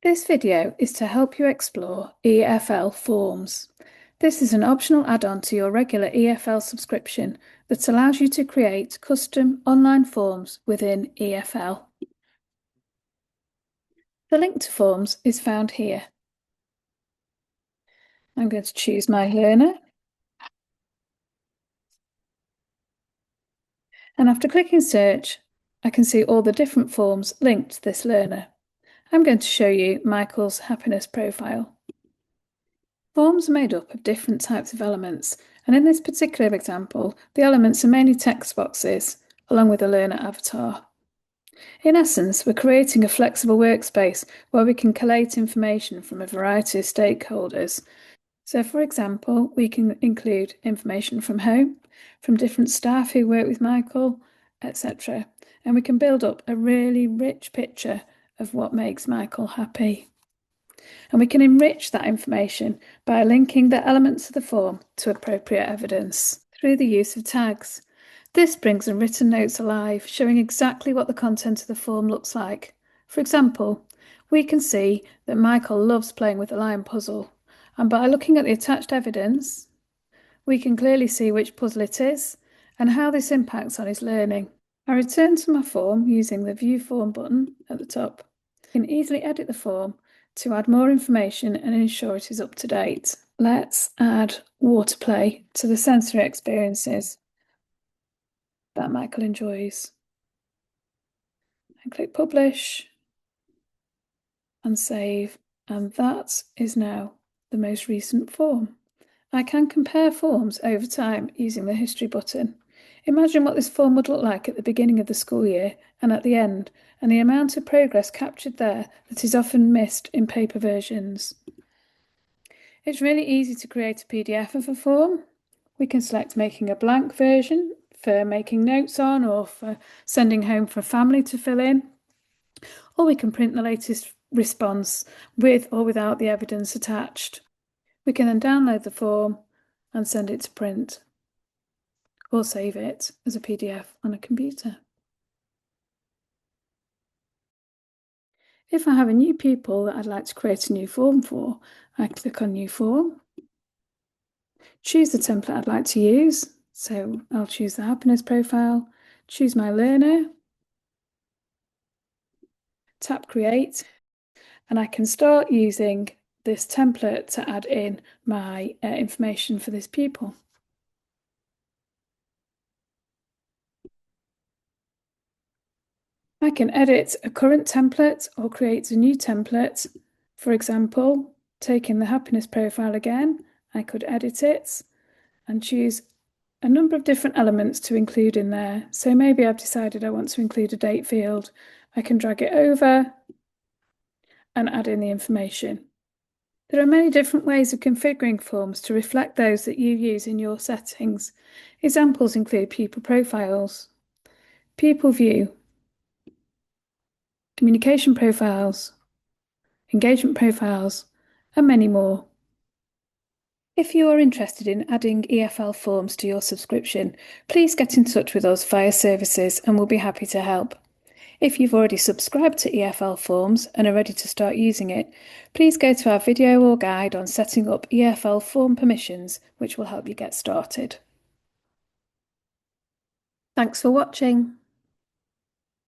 This video is to help you explore EfL Forms. This is an optional add-on to your regular EfL subscription that allows you to create custom online forms within EfL. The link to Forms is found here. I'm going to choose my learner. And after clicking search, I can see all the different forms linked to this learner. I'm going to show you Michael's happiness profile. Forms are made up of different types of elements, and in this particular example, the elements are mainly text boxes, along with a learner avatar. In essence, we're creating a flexible workspace where we can collate information from a variety of stakeholders. So, for example, we can include information from home, from different staff who work with Michael, etc. And we can build up a really rich picture of what makes Michael happy. And we can enrich that information by linking the elements of the form to appropriate evidence through the use of tags. This brings the written notes alive, showing exactly what the content of the form looks like. For example, we can see that Michael loves playing with the lion puzzle, and by looking at the attached evidence, we can clearly see which puzzle it is and how this impacts on his learning. I return to my form using the View Form button at the top. I can easily edit the form to add more information and ensure it is up to date. Let's add water play to the sensory experiences that Michael enjoys. And click Publish and Save, and that is now the most recent form. I can compare forms over time using the History button. Imagine what this form would look like at the beginning of the school year and at the end, and the amount of progress captured there that is often missed in paper versions. It's really easy to create a PDF of a form. We can select making a blank version for making notes on or for sending home for a family to fill in, or we can print the latest response with or without the evidence attached. We can then download the form and send it to print, or save it as a PDF on a computer. If I have a new pupil that I'd like to create a new form for, I click on New Form, choose the template I'd like to use, so I'll choose the happiness profile, choose my learner, tap Create, and I can start using this template to add in my information for this pupil. I can edit a current template or create a new template. For example, taking the happiness profile again, I could edit it and choose a number of different elements to include in there. So maybe I've decided I want to include a date field. I can drag it over and add in the information. There are many different ways of configuring forms to reflect those that you use in your settings. Examples include pupil profiles, pupil view, communication profiles, engagement profiles, and many more. If you are interested in adding EfL Forms to your subscription, please get in touch with us via services and we'll be happy to help. If you've already subscribed to EfL Forms and are ready to start using it, please go to our video or guide on setting up EfL form permissions, which will help you get started. Thanks for watching.